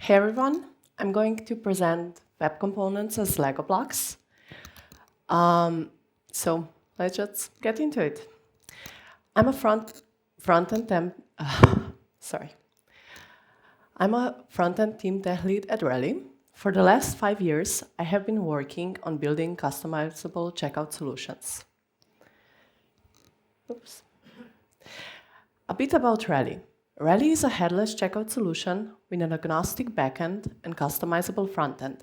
Hey everyone, I'm going to present web components as Lego blocks. So let's just get into it. I'm a front-end team tech lead at Rally. For the last 5 years, I have been working on building customizable checkout solutions. Oops. A bit about Rally. Rally is a headless checkout solution with an agnostic backend and customizable frontend.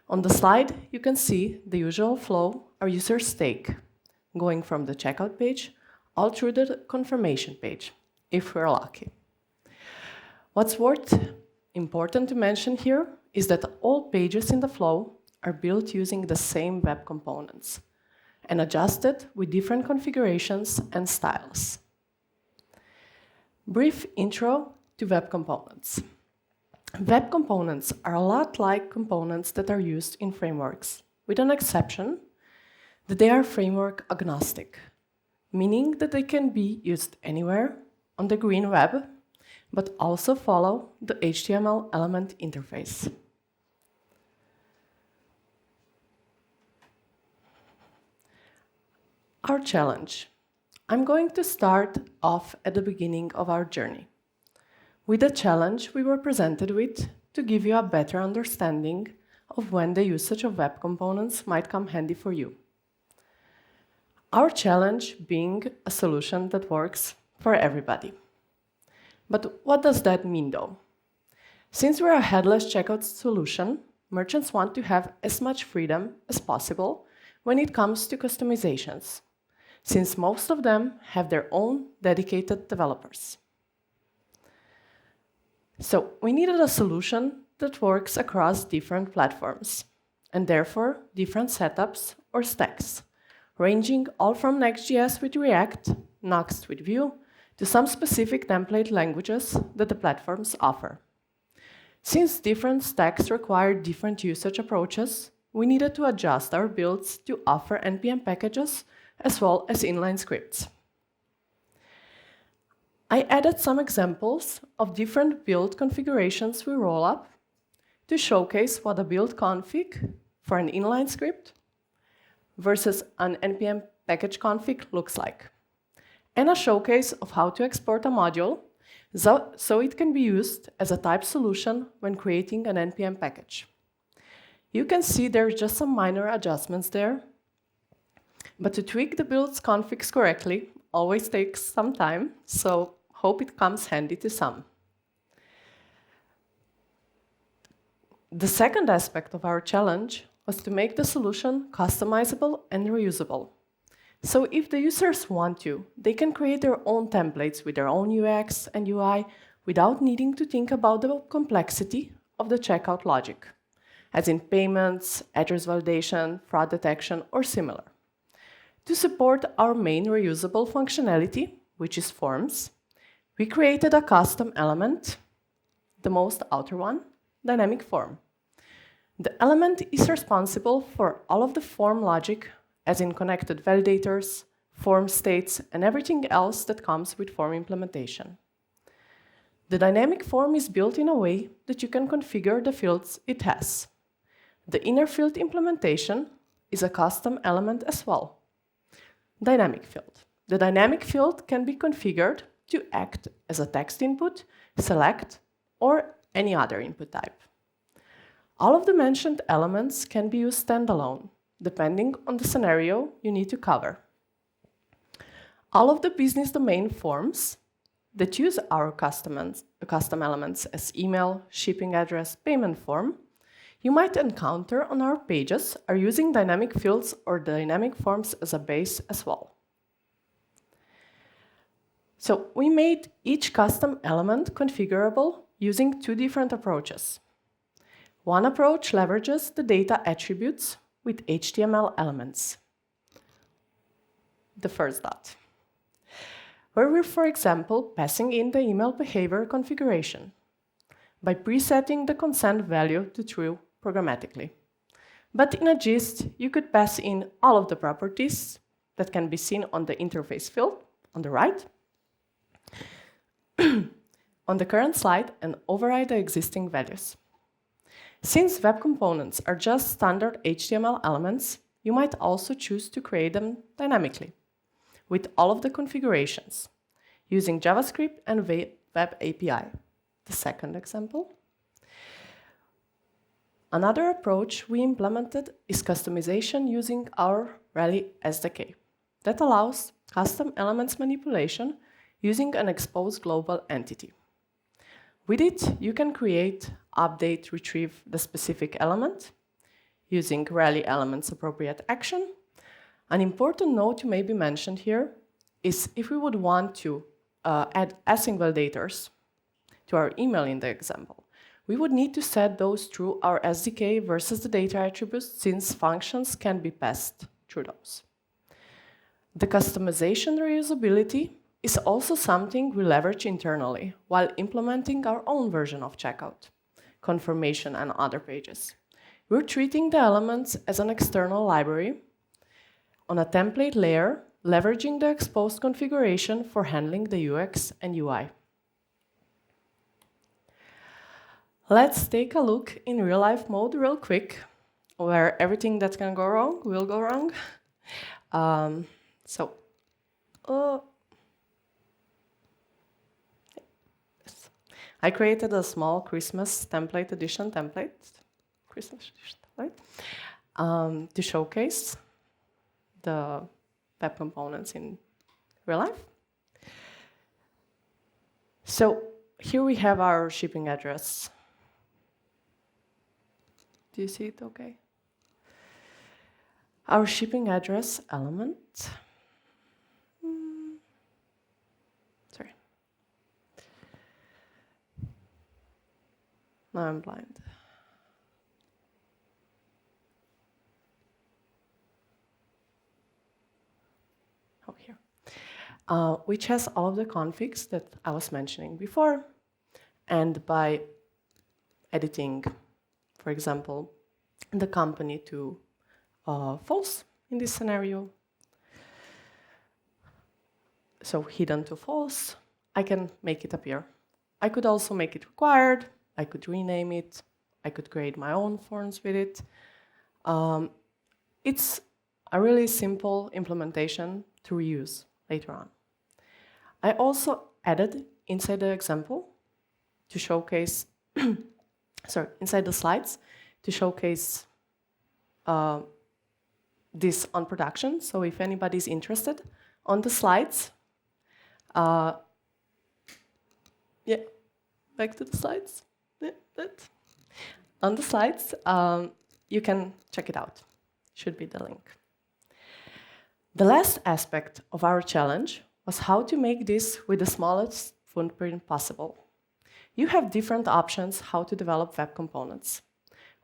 On the slide, you can see the usual flow our users take, going from the checkout page all through the confirmation page, if we're lucky. What's important to mention here is that all pages in the flow are built using the same web components and adjusted with different configurations and styles. Brief intro to web components. Web components are a lot like components that are used in frameworks, with an exception that they are framework agnostic, meaning that they can be used anywhere on the green web, but also follow the HTML element interface. Our challenge. I'm going to start off at the beginning of our journey, with a challenge we were presented with to give you a better understanding of when the usage of web components might come handy for you. Our challenge being a solution that works for everybody. But what does that mean though? Since we're a headless checkout solution, merchants want to have as much freedom as possible when it comes to customizations, since most of them have their own dedicated developers. So we needed a solution that works across different platforms, and therefore different setups or stacks, ranging all from Next.js with React, Nuxt with Vue, to some specific template languages that the platforms offer. Since different stacks require different usage approaches, we needed to adjust our builds to offer NPM packages as well as inline scripts. I added some examples of different build configurations we roll up to showcase what a build config for an inline script versus an NPM package config looks like, and a showcase of how to export a module so it can be used as a type solution when creating an NPM package. You can see there's just some minor adjustments there, but to tweak the build's configs correctly always takes some time, so hope it comes handy to some. The second aspect of our challenge was to make the solution customizable and reusable. So if the users want to, they can create their own templates with their own UX and UI without needing to think about the complexity of the checkout logic, as in payments, address validation, fraud detection, or similar. To support our main reusable functionality, which is forms, we created a custom element, the most outer one, dynamic form. The element is responsible for all of the form logic, as in connected validators, form states, and everything else that comes with form implementation. The dynamic form is built in a way that you can configure the fields it has. The inner field implementation is a custom element as well. Dynamic field. The dynamic field can be configured to act as a text input, select, or any other input type. All of the mentioned elements can be used standalone, depending on the scenario you need to cover. All of the business domain forms that use our custom elements as email, shipping address, payment form, you might encounter on our pages are using dynamic fields or dynamic forms as a base as well. So we made each custom element configurable using two different approaches. One approach leverages the data attributes with HTML elements. The first dot, where we're, for example, passing in the email behavior configuration by presetting the consent value to true programmatically. But in a gist, you could pass in all of the properties that can be seen on the interface field on the right, on the current slide and override the existing values. Since web components are just standard HTML elements, you might also choose to create them dynamically with all of the configurations using JavaScript and Web API. The second example. Another approach we implemented is customization using our Rally SDK that allows custom elements manipulation using an exposed global entity. With it, you can create, update, retrieve the specific element using Rally elements appropriate action. An important note you may be mentioned here is if we would want to add async validators to our email in the example, we would need to set those through our SDK versus the data attributes, since functions can be passed through those. The customization reusability is also something we leverage internally while implementing our own version of checkout, confirmation, and other pages. We're treating the elements as an external library on a template layer, leveraging the exposed configuration for handling the UX and UI. Let's take a look in real-life mode real quick, where everything that can go wrong will go wrong. I created a small Christmas template edition template, to showcase the web components in real life. So here we have our shipping address. Do you see it okay? Our shipping address element. Sorry. Now I'm blind. Oh, here. Which has all of the configs that I was mentioning before. And by editing, for example, the company to false in this scenario, so hidden to false, I can make it appear. I could also make it required, I could rename it, I could create my own forms with it. It's a really simple implementation to reuse later on. I also added inside the example to showcase, inside the slides, to showcase this on production. So if anybody's interested, on the slides, back to the slides. On the slides, you can check it out. Should be the link. The last aspect of our challenge was how to make this with the smallest footprint possible. You have different options how to develop web components.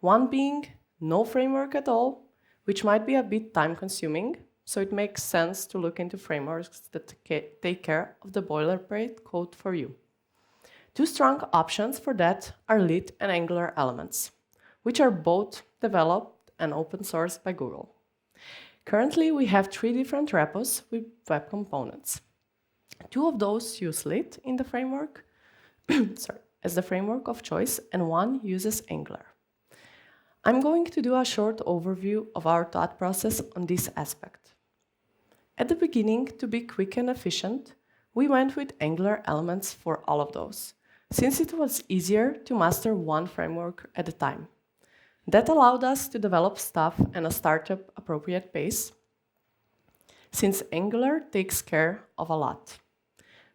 One being no framework at all, which might be a bit time-consuming, so it makes sense to look into frameworks that take care of the boilerplate code for you. Two strong options for that are Lit and Angular elements, which are both developed and open sourced by Google. Currently, we have 3 different repos with web components. 2 of those use Lit in the framework, as the framework of choice, and 1 uses Angular. I'm going to do a short overview of our thought process on this aspect. At the beginning, to be quick and efficient, we went with Angular elements for all of those, since it was easier to master one framework at a time. That allowed us to develop stuff at a startup-appropriate pace, since Angular takes care of a lot.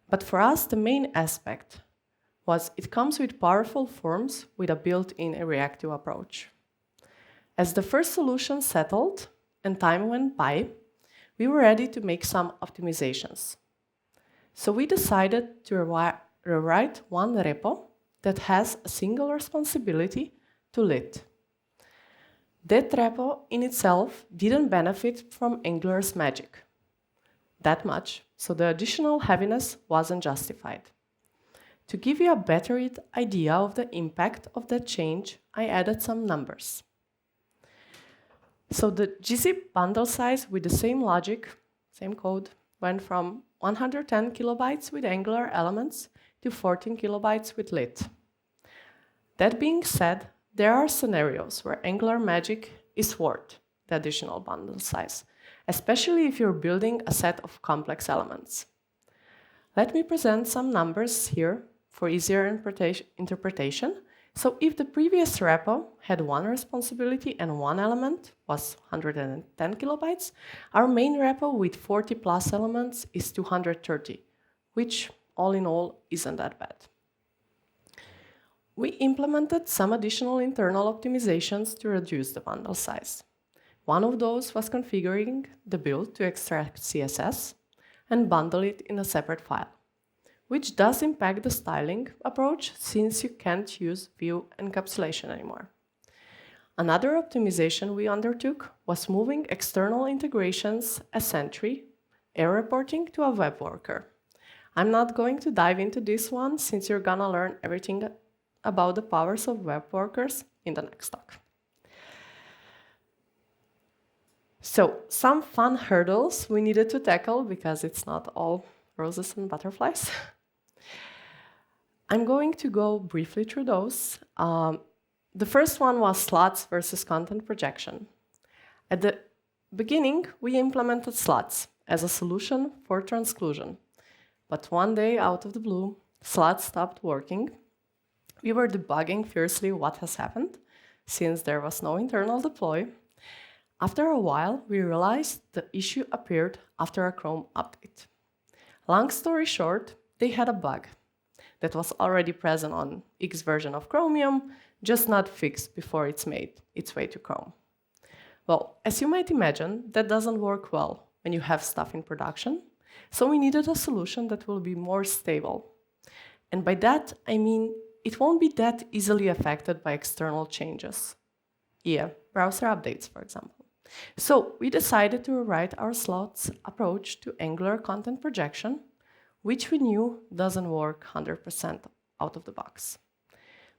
But for us, the main aspect was it comes with powerful forms with a built-in reactive approach. As the first solution settled and time went by, we were ready to make some optimizations. So we decided to rewrite one repo that has a single responsibility to Lit. That repo in itself didn't benefit from Angular's magic that much, so the additional heaviness wasn't justified. To give you a better idea of the impact of that change, I added some numbers. So the gzip bundle size with the same logic, same code, went from 110 kilobytes with Angular elements to 14 kilobytes with lit. That being said, there are scenarios where Angular magic is worth the additional bundle size, especially if you're building a set of complex elements. Let me present some numbers here for easier interpretation. So if the previous repo had one responsibility and one element was 110 kilobytes, our main repo with 40 plus elements is 230, which all in all isn't that bad. We implemented some additional internal optimizations to reduce the bundle size. One of those was configuring the build to extract CSS and bundle it in a separate file, which does impact the styling approach since you can't use view encapsulation anymore. Another optimization we undertook was moving external integrations as Sentry, error reporting to a web worker. I'm not going to dive into this one since you're gonna learn everything about the powers of web workers in the next talk. So, some fun hurdles we needed to tackle because it's not all roses and butterflies. I'm going to go briefly through those. The first one was slots versus content projection. At the beginning, we implemented slots as a solution for transclusion. But one day, out of the blue, slots stopped working. We were debugging fiercely what has happened, since there was no internal deploy. After a while, we realized the issue appeared after a Chrome update. Long story short, they had a bug that was already present on X version of Chromium, just not fixed before it's made its way to Chrome. Well, as you might imagine, that doesn't work well when you have stuff in production, so we needed a solution that will be more stable. And by that, I mean it won't be that easily affected by external changes. Yeah, browser updates, for example. So we decided to rewrite our slots approach to Angular content projection, which we knew doesn't work 100% out of the box.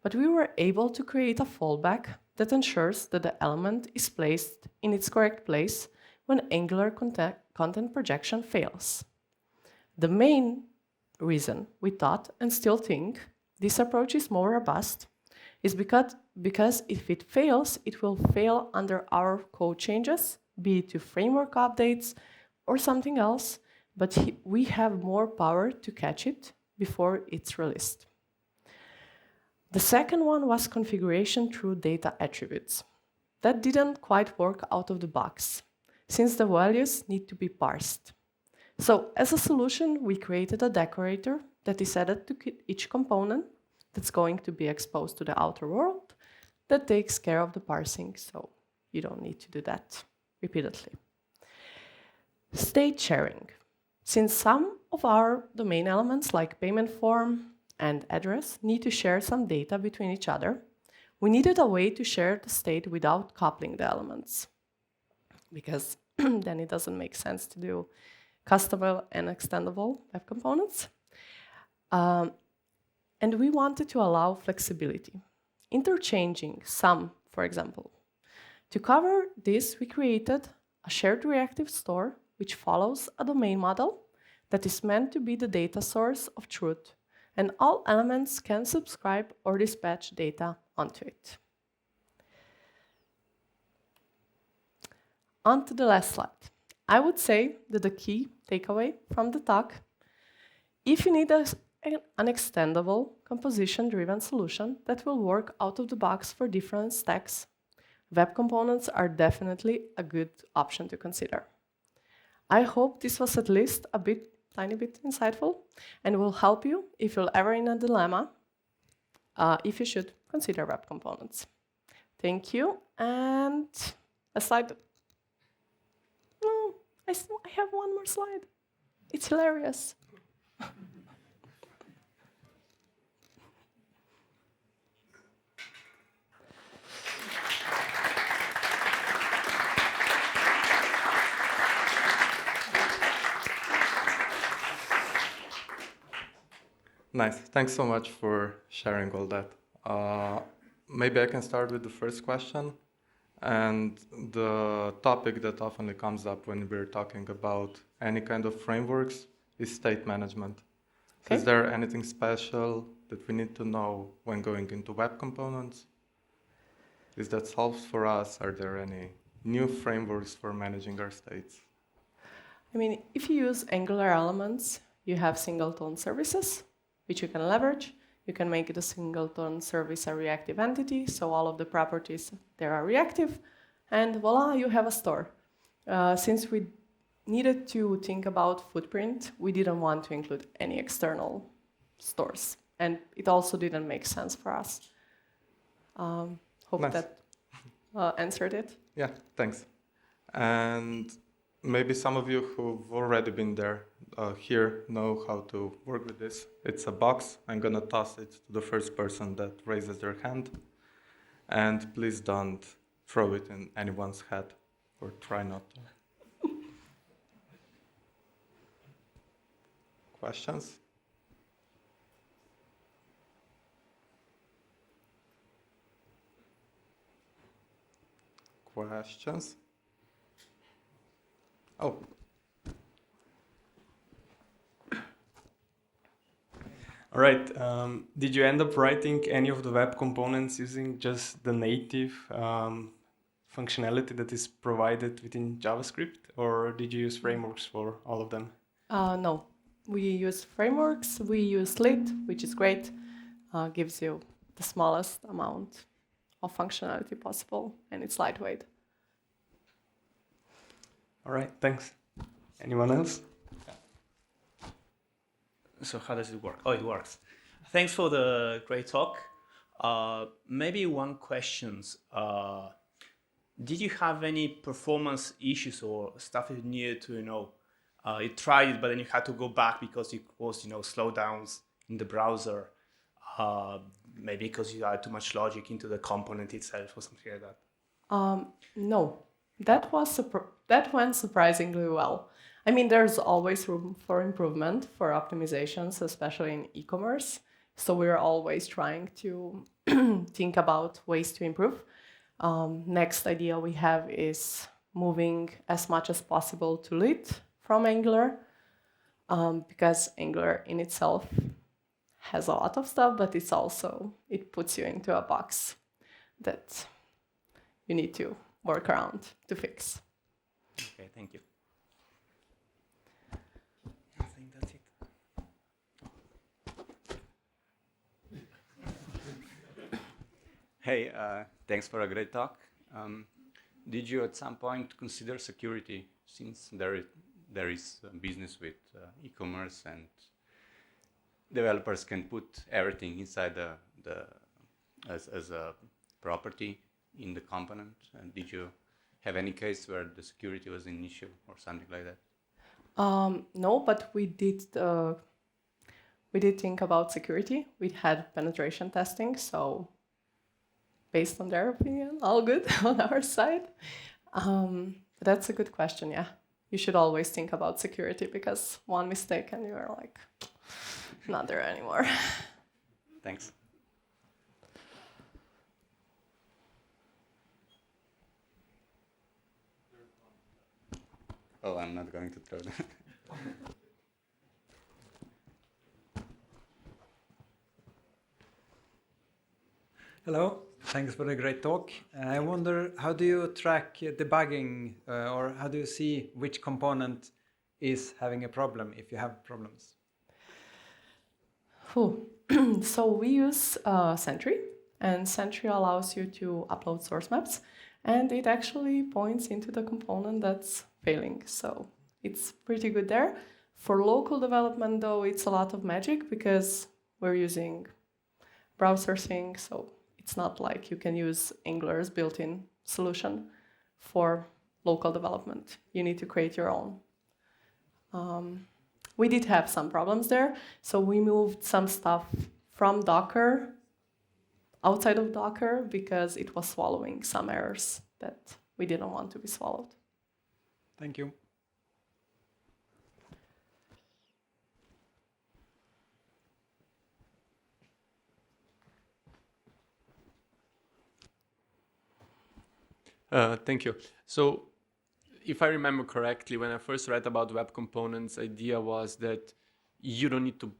But we were able to create a fallback that ensures that the element is placed in its correct place when Angular content projection fails. The main reason we thought and still think this approach is more robust is because if it fails, it will fail under our code changes, be it to framework updates or something else, but we have more power to catch it before it's released. The second one was configuration through data attributes. That didn't quite work out of the box, since the values need to be parsed. So as a solution, we created a decorator that is added to each component that's going to be exposed to the outer world that takes care of the parsing, so you don't need to do that repeatedly. State sharing. Since some of our domain elements like payment form and address need to share some data between each other, we needed a way to share the state without coupling the elements, because then it doesn't make sense to do customable and extendable web components. And we wanted to allow flexibility, interchanging some, for example. To cover this, we created a shared reactive store which follows a domain model that is meant to be the data source of truth, and all elements can subscribe or dispatch data onto it. On to the last slide. I would say that the key takeaway from the talk, if you need an extendable, composition-driven solution that will work out of the box for different stacks, web components are definitely a good option to consider. I hope this was at least tiny bit insightful and will help you if you're ever in a dilemma, if you should consider web components. Thank you, and a slide. No, I have one more slide. It's hilarious. Nice. Thanks so much for sharing all that. Maybe I can start with the first question. And the topic that often comes up when we're talking about any kind of frameworks is state management. Okay. Is there anything special that we need to know when going into web components? Is that solved for us? Are there any new frameworks for managing our states? I mean, if you use Angular elements, you have singleton services, which you can leverage. You can make the singleton service a reactive entity, so all of the properties there are reactive, and voila, you have a store. Since we needed to think about footprint, we didn't want to include any external stores, and it also didn't make sense for us. Hope Nice. that answered it. Yeah, thanks. And maybe some of you who've already been there here know how to work with this. It's a box. I'm going to toss it to the first person that raises their hand. And please don't throw it in anyone's head, or try not to. Questions? Questions? Oh. All right. Did you end up writing any of the web components using just the native functionality that is provided within JavaScript, or did you use frameworks for all of them? No, we use frameworks. We use Lit, which is great. Gives you the smallest amount of functionality possible, and it's lightweight. All right, thanks. Anyone else? So how does it work? Oh, it works. Thanks for the great talk. Maybe one question. Did you have any performance issues or stuff you needed to, you tried it, but then you had to go back because it was, slowdowns in the browser, maybe because you add too much logic into the component itself or something like that? No, that went surprisingly well. I mean, there's always room for improvement for optimizations, especially in e-commerce. So we're always trying to think about ways to improve. Next idea we have is moving as much as possible to Lit from Angular, because Angular in itself has a lot of stuff, but it puts you into a box that you need to work around to fix. Okay, thank you. I think that's it. Hey, thanks for a great talk. Did you at some point consider security, since there is a business with e-commerce and developers can put everything inside as a property in the component? And did you have any case where the security was an issue or something like that? No, but we did think about security. We had penetration testing, so based on their opinion, all good on our side. But that's a good question, yeah. You should always think about security, because one mistake and you're like, not there anymore. Thanks. Oh, I'm not going to throw that. Hello, thanks for the great talk. I wonder, how do you track debugging, or how do you see which component is having a problem if you have problems? So we use Sentry, and Sentry allows you to upload source maps, and it actually points into the component that's failing. So it's pretty good there. For local development, though, it's a lot of magic, because we're using browser sync, so it's not like you can use Angular's built-in solution for local development. You need to create your own. We did have some problems there, so we moved some stuff from Docker outside of Docker, because it was swallowing some errors that we didn't want to be swallowed. Thank you. Thank you. So, if I remember correctly, when I first read about web components, the idea was that you don't need to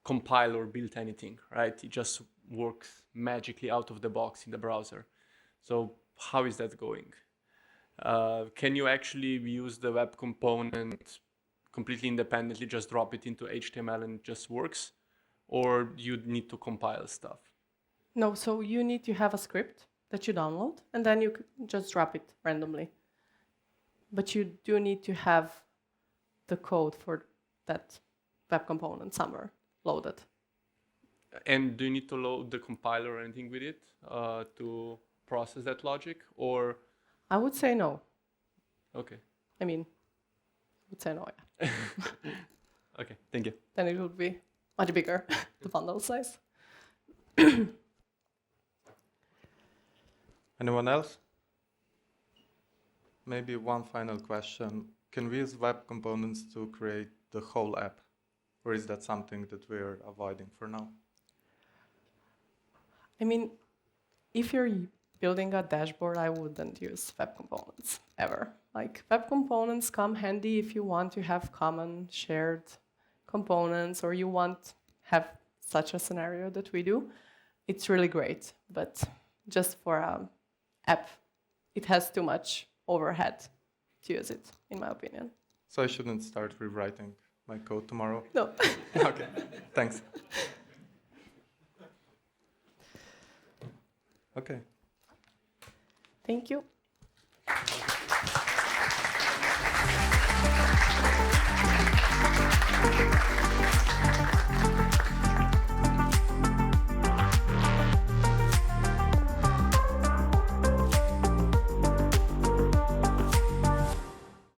compile or build anything, right? It just works magically out of the box in the browser. So how is that going? Can you actually use the web component completely independently, just drop it into HTML and it just works? Or you need to compile stuff? No, so you need to have a script that you download, and then you can just drop it randomly. But you do need to have the code for that web component somewhere loaded. And do you need to load the compiler or anything with it to process that logic? Or I would say no. okay. I mean, I would say no, yeah. Okay, thank you. Then it would be much bigger, the bundle size. Anyone else? Maybe one final question. Can we use web components to create the whole app? Or is that something that we're avoiding for now? I mean, if you're building a dashboard, I wouldn't use web components ever. Like, web components come handy if you want to have common shared components, or you want have such a scenario that we do. It's really great, but just for an app, it has too much overhead to use it, in my opinion. So I shouldn't start rewriting my code tomorrow? No. Okay, thanks. Okay. Thank you.